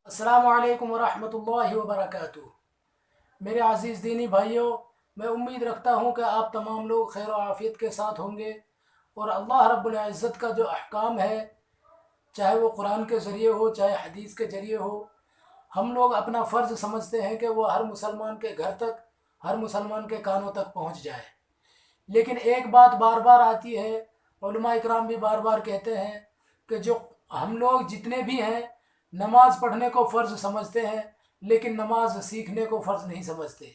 अस्सलाम वालेकुम वरहमतुल्लाहि वबरकातुह। मेरे अज़ीज़ दीनी भाइयों, मैं उम्मीद रखता हूँ कि आप तमाम लोग खैर और आफ़ियत के साथ होंगे और अल्लाह रब्बुल इज़्ज़त का जो अहकाम है, चाहे वो कुरान के ज़रिए हो चाहे हदीस के ज़रिए हो, हम लोग अपना फ़र्ज़ समझते हैं कि वो हर मुसलमान के घर तक, हर मुसलमान के कानों तक पहुँच जाए। लेकिन एक बात बार बार आती है, उलमा इकराम भी बार बार कहते हैं कि जो हम लोग जितने भी हैं नमाज़ पढ़ने को फ़र्ज़ समझते हैं, लेकिन नमाज सीखने को फ़र्ज़ नहीं समझते।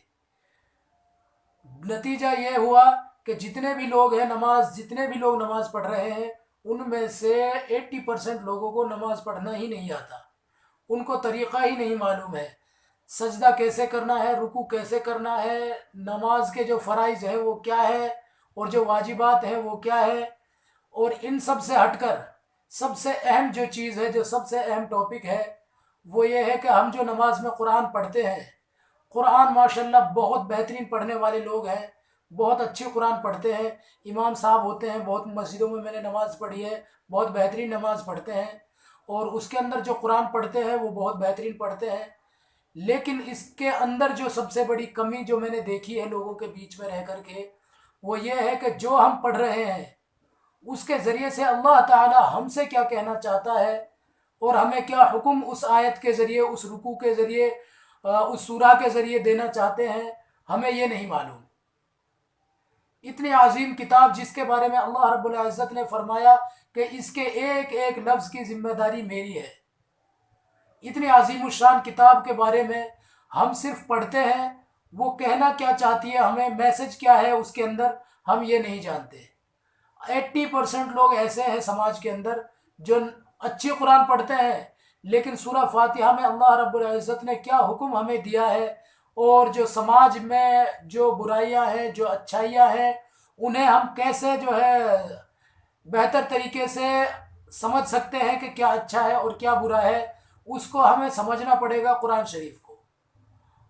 नतीजा ये हुआ कि जितने भी लोग नमाज़ पढ़ रहे हैं, उनमें से 80% लोगों को नमाज़ पढ़ना ही नहीं आता। उनको तरीक़ा ही नहीं मालूम है, सजदा कैसे करना है, रुकू कैसे करना है, नमाज के जो फ़राइज़ हैं वो क्या है और जो वाजिबात हैं वो क्या है। और इन सब से हटकर सबसे अहम जो चीज़ है, जो सबसे अहम टॉपिक है, वो ये है कि हम जो नमाज में कुरान पढ़ते हैं, कुरान माशाल्लाह बहुत बेहतरीन पढ़ने वाले लोग हैं, बहुत अच्छे कुरान पढ़ते हैं। इमाम साहब होते हैं, बहुत मस्जिदों में मैंने नमाज़ पढ़ी है, बहुत बेहतरीन नमाज़ पढ़ते हैं और उसके अंदर जो कुरान पढ़ते हैं वो बहुत बेहतरीन पढ़ते हैं। लेकिन इसके अंदर जो सबसे बड़ी कमी जो मैंने देखी है लोगों के बीच में रह कर के, वो ये है कि जो हम पढ़ रहे हैं उसके ज़रिए से अल्लाह ताला हमसे क्या कहना चाहता है और हमें क्या हुक्म उस आयत के ज़रिए, उस रुकू के ज़रिए, उस सूरा के ज़रिए देना चाहते हैं, हमें ये नहीं मालूम। इतनी अजीम किताब जिसके बारे में अल्लाह रब्बुल इज़्ज़त ने फरमाया कि इसके एक एक लफ्ज़ की ज़िम्मेदारी मेरी है, इतनी अजीम शान किताब के बारे में हम सिर्फ पढ़ते हैं, वो कहना क्या चाहती है, हमें मैसेज क्या है उसके अंदर, हम ये नहीं जानते। 80% लोग ऐसे हैं समाज के अंदर जो अच्छी कुरान पढ़ते हैं, लेकिन सूरह फातिहा में अल्लाह रब्बुल इज़्ज़त ने क्या हुक्म हमें दिया है और जो समाज में जो बुराइयां हैं, जो अच्छाइयां हैं, उन्हें हम कैसे जो है बेहतर तरीके से समझ सकते हैं कि क्या अच्छा है और क्या बुरा है, उसको हमें समझना पड़ेगा कुरान शरीफ को।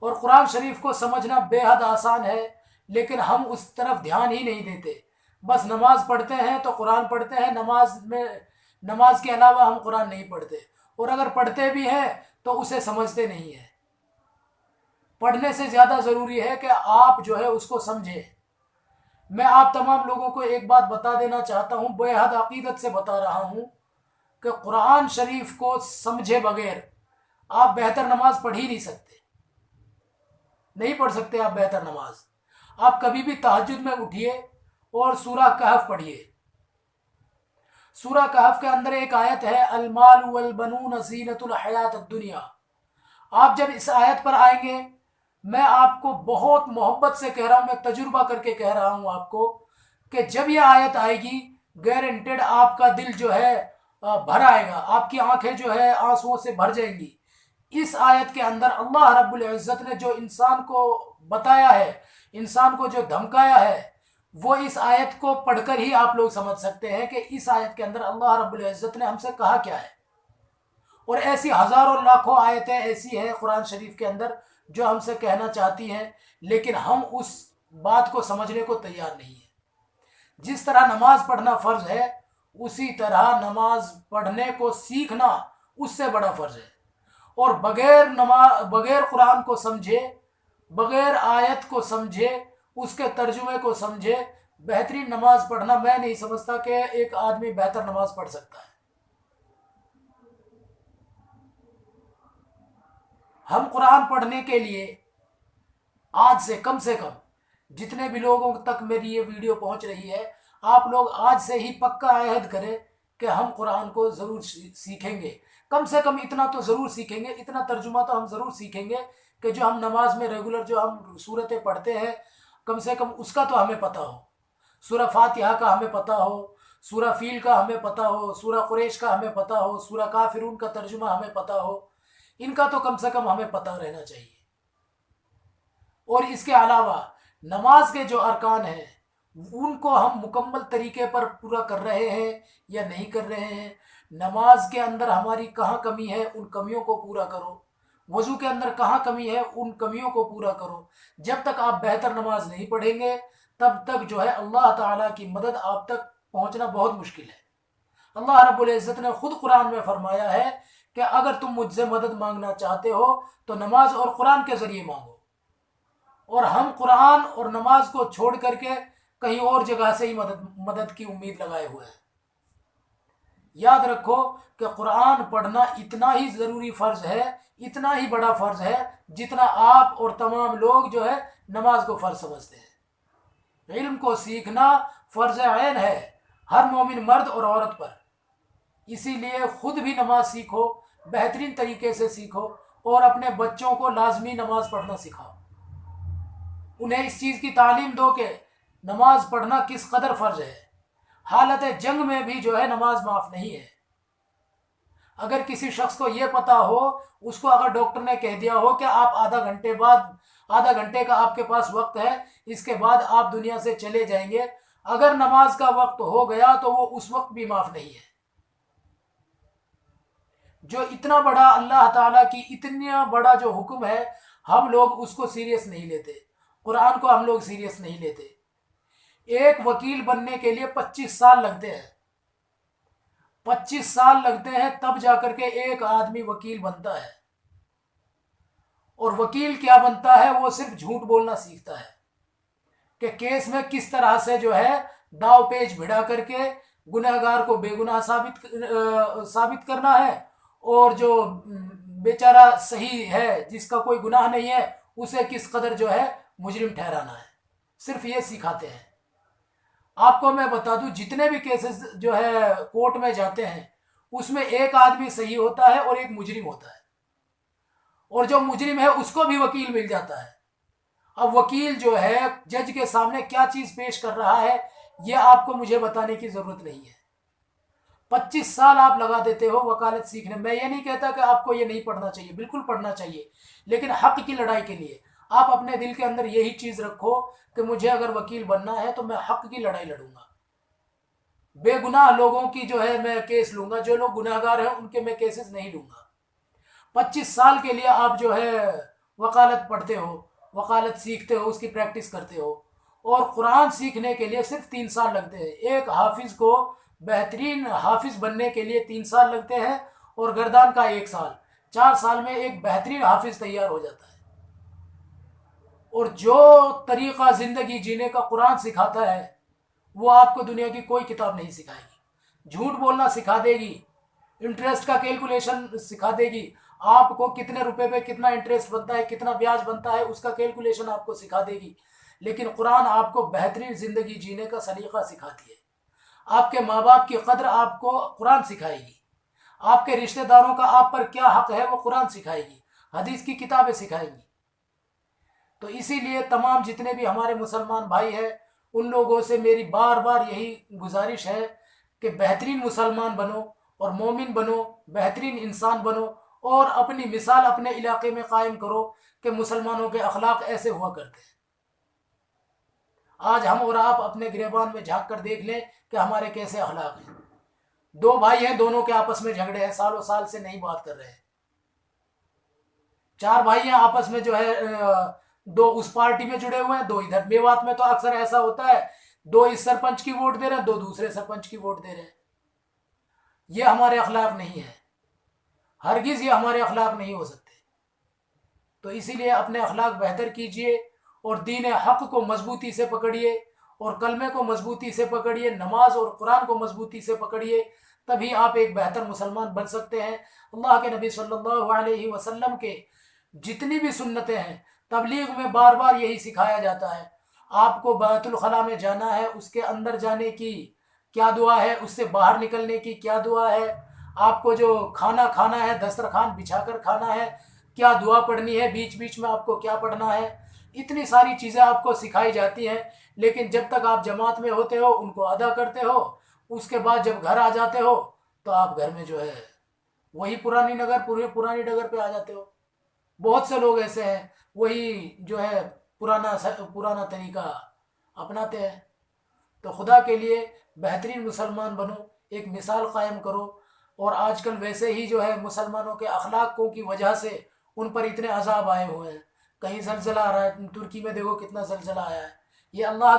और कुरान शरीफ को समझना बेहद आसान है, लेकिन हम उस तरफ ध्यान ही नहीं देते। बस नमाज पढ़ते हैं तो कुरान पढ़ते हैं, नमाज के अलावा हम कुरान नहीं पढ़ते, और अगर पढ़ते भी हैं तो उसे समझते नहीं हैं। पढ़ने से ज़्यादा ज़रूरी है कि आप जो है उसको समझें। मैं आप तमाम लोगों को एक बात बता देना चाहता हूँ, बेहद अकीदत से बता रहा हूँ कि कुरान शरीफ को समझे बगैर आप बेहतर नमाज पढ़ ही नहीं सकते, नहीं पढ़ सकते आप बेहतर नमाज। आप कभी भी तहज्जुद में उठिए और सूरह कहफ पढ़िए। सूरह कहफ के अंदर एक आयत है, अल माल वल बनून ज़ीनतुल हयात दुनिया। आप जब इस आयत पर आएंगे, मैं आपको बहुत मोहब्बत से कह रहा हूँ, मैं तजुर्बा करके कह रहा हूँ आपको, कि जब ये आयत आएगी गारंटेड आपका दिल जो है भर आएगा, आपकी आंखें जो है आंसुओं से भर जाएंगी। इस आयत के अंदर अल्लाह रब्बुल इज़्ज़त ने जो इंसान को बताया है, इंसान को जो धमकाया है, वो इस आयत को पढ़कर ही आप लोग समझ सकते हैं कि इस आयत के अंदर अल्लाह रब्बुल इज़्ज़त ने हमसे कहा क्या है। और ऐसी हज़ारों लाखों आयतें ऐसी हैं कुरान शरीफ के अंदर जो हमसे कहना चाहती हैं, लेकिन हम उस बात को समझने को तैयार नहीं है। जिस तरह नमाज पढ़ना फ़र्ज़ है, उसी तरह नमाज पढ़ने को सीखना उससे बड़ा फ़र्ज़ है। और बगैर कुरान को समझे, बगैर आयत को समझे, उसके तर्जुमे को समझे, बेहतरीन नमाज पढ़ना, मैं नहीं समझता कि एक आदमी बेहतर नमाज पढ़ सकता है। हम कुरान पढ़ने के लिए आज से कम जितने भी लोगों तक मेरी ये वीडियो पहुंच रही है, आप लोग आज से ही पक्का अहद करें कि हम कुरान को ज़रूर सीखेंगे। कम से कम इतना तो ज़रूर सीखेंगे, इतना तर्जुमा तो हम ज़रूर सीखेंगे कि जो हम नमाज में रेगुलर जो हम सूरतें पढ़ते हैं, कम से कम उसका तो हमें पता हो। सूरह फातिहा का हमें पता हो, सूरह फील का हमें पता हो, सूरह कुरैश का हमें पता हो, सूरह काफिरून का तर्जुमा हमें पता हो। इनका तो कम से कम हमें पता रहना चाहिए। और इसके अलावा नमाज के जो अरकान हैं, उनको हम मुकम्मल तरीके पर पूरा कर रहे हैं या नहीं कर रहे हैं। नमाज के अंदर हमारी कहाँ कमी है, उन कमियों को पूरा करो। वज़ू के अंदर कहाँ कमी है, उन कमियों को पूरा करो। जब तक आप बेहतर नमाज नहीं पढ़ेंगे, तब तक जो है अल्लाह ताला की मदद आप तक पहुँचना बहुत मुश्किल है। अल्लाह रब्बुल इज़्ज़त ने खुद कुरान में फरमाया है کہ اگر تم مجھ سے مدد مانگنا چاہتے ہو تو نماز اور قرآن کے ذریعے مانگو، اور ہم قرآن اور نماز کو چھوڑ کر کے کہیں اور جگہ سے ہی مدد کی امید لگائے ہوئے ہیں۔ یاد رکھو کہ قرآن پڑھنا اتنا ہی ضروری فرض ہے، اتنا ہی بڑا فرض ہے جتنا آپ اور تمام لوگ جو ہے نماز کو فرض سمجھتے ہیں۔ علم کو سیکھنا فرض عین ہے ہر مومن مرد اور عورت پر، اسی لیے خود بھی نماز سیکھو، بہترین طریقے سے سیکھو، اور اپنے بچوں کو لازمی نماز پڑھنا سکھاؤ، انہیں اس چیز کی تعلیم دو کہ نماز پڑھنا کس قدر فرض ہے۔ حالت جنگ میں بھی جو ہے نماز معاف نہیں ہے۔ اگر کسی شخص کو یہ پتا ہو، اس کو اگر ڈاکٹر نے کہہ دیا ہو کہ آپ آدھا گھنٹے کا آپ کے پاس وقت ہے، اس کے بعد آپ دنیا سے چلے جائیں گے، اگر نماز کا وقت ہو گیا تو وہ اس وقت بھی معاف نہیں ہے۔ جو اتنا بڑا اللہ تعالیٰ کی اتنا بڑا جو حکم ہے، ہم لوگ اس کو سیریس نہیں لیتے، قرآن کو ہم لوگ سیریس نہیں لیتے۔ ایک وکیل بننے کے لیے 25 سال لگتے ہیں، 25 سال لگتے ہیں، تب جا کر کے ایک آدمی وکیل بنتا ہے۔ اور وکیل کیا بنتا ہے؟ وہ صرف جھوٹ بولنا سیکھتا ہے کہ کیس میں کس طرح سے جو ہے داؤ پیچ بھڑا کر کے گنہگار کو بے گناہ ثابت کرنا ہے، اور جو بیچارہ صحیح ہے جس کا کوئی گناہ نہیں ہے اسے کس قدر جو ہے مجرم ٹھہرانا ہے، صرف یہ سکھاتے ہیں۔ آپ کو میں بتا دوں، جتنے بھی کیسز جو ہے کورٹ میں جاتے ہیں اس میں ایک آدمی صحیح ہوتا ہے اور ایک مجرم ہوتا ہے، اور جو مجرم ہے اس کو بھی وکیل مل جاتا ہے۔ اب وکیل جو ہے جج کے سامنے کیا چیز پیش کر رہا ہے یہ آپ کو مجھے بتانے کی ضرورت نہیں ہے۔ 25 سال آپ لگا دیتے ہو وکالت سیکھنے میں۔ یہ نہیں کہتا کہ آپ کو یہ نہیں پڑھنا چاہیے، بالکل پڑھنا چاہیے، لیکن حق کی لڑائی کے لیے آپ اپنے دل کے اندر یہی چیز رکھو کہ مجھے اگر وکیل بننا ہے تو میں حق کی لڑائی لڑوں گا، بے گناہ لوگوں کی جو ہے میں کیس لوں گا، جو لوگ گناہ گار ہیں ان کے میں کیسز نہیں لوں گا۔ 25 سال کے لیے آپ جو ہے وکالت پڑھتے ہو، وکالت سیکھتے ہو، اس کی پریکٹس کرتے ہو، اور قرآن سیکھنے کے لیے صرف 3 سال لگتے ہیں۔ ایک حافظ کو بہترین حافظ بننے کے لیے 3 سال لگتے ہیں، اور گردان کا 1 سال، 4 سال میں ایک بہترین حافظ تیار ہو جاتا ہے۔ اور جو طریقہ زندگی جینے کا قرآن سکھاتا ہے وہ آپ کو دنیا کی کوئی کتاب نہیں سکھائے گی۔ جھوٹ بولنا سکھا دے گی، انٹرسٹ کا کیلکولیشن سکھا دے گی، آپ کو کتنے روپے پہ کتنا انٹرسٹ بنتا ہے، کتنا بیاج بنتا ہے، اس کا کیلکولیشن آپ کو سکھا دے گی، لیکن قرآن آپ کو بہترین زندگی جینے کا سلیقہ سکھاتی ہے۔ آپ کے ماں باپ کی قدر آپ کو قرآن سکھائے گی، آپ کے رشتہ داروں کا آپ پر کیا حق ہے وہ قرآن سکھائے گی، حدیث کی کتابیں سکھائیں گی۔ تو اسی لیے تمام جتنے بھی ہمارے مسلمان بھائی ہیں ان لوگوں سے میری بار بار یہی گزارش ہے کہ بہترین مسلمان بنو اور مومن بنو، بہترین انسان بنو، اور اپنی مثال اپنے علاقے میں قائم کرو کہ مسلمانوں کے اخلاق ایسے ہوا کرتے ہیں۔ آج ہم اور آپ اپنے گریبان میں جھانک کر دیکھ لیں کہ ہمارے کیسے اخلاق ہیں۔ 2 بھائی ہیں، دونوں کے آپس میں جھگڑے ہیں، سالوں سال سے نہیں بات کر رہے ہیں۔ 4 بھائی ہیں، آپس میں جو ہے 2 اس پارٹی میں جڑے ہوئے ہیں، 2 ادھر۔ میوات میں تو اکثر ایسا ہوتا ہے 2 اس سرپنچ کی ووٹ دے رہے ہیں، 2 دوسرے سرپنچ کی ووٹ دے رہے ہیں۔ یہ ہمارے اخلاق نہیں ہے، ہرگز یہ ہمارے اخلاق نہیں ہو سکتے۔ تو اسی لیے اپنے اخلاق بہتر کیجئے، اور دین حق کو مضبوطی سے پکڑیے، اور کلمے کو مضبوطی سے پکڑیے، نماز اور قرآن کو مضبوطی سے پکڑیے، تبھی آپ ایک بہتر مسلمان بن سکتے ہیں۔ اللہ کے نبی صلی اللہ علیہ وسلم کے جتنی بھی سنتیں ہیں تبلیغ میں بار بار یہی سکھایا جاتا ہے۔ آپ کو بیت الخلاء میں جانا ہے، اس کے اندر جانے کی کیا دعا ہے، اس سے باہر نکلنے کی کیا دعا ہے، آپ کو جو کھانا کھانا ہے دسترخوان بچھا کر کھانا ہے کیا دعا پڑھنی ہے، بیچ بیچ میں آپ کو کیا پڑھنا ہے، اتنی ساری چیزیں آپ کو سکھائی جاتی ہیں، لیکن جب تک آپ جماعت میں ہوتے ہو ان کو ادا کرتے ہو، اس کے بعد جب گھر آ جاتے ہو تو آپ گھر میں جو ہے وہی پرانی ڈگر پہ آ جاتے ہو۔ بہت سے لوگ ایسے ہیں وہی جو ہے پرانا طریقہ اپناتے ہیں۔ تو خدا کے لیے بہترین مسلمان بنو، ایک مثال قائم کرو، اور آج کل ویسے ہی جو ہے مسلمانوں کے اخلاقوں کی وجہ سے ان پر اتنے عذاب آئے ہوئے ہیں۔ کہیں زلزلہ آ رہا ہے، ترکی میں دیکھو کتنا زلزلہ آیا ہے، یہ اللہ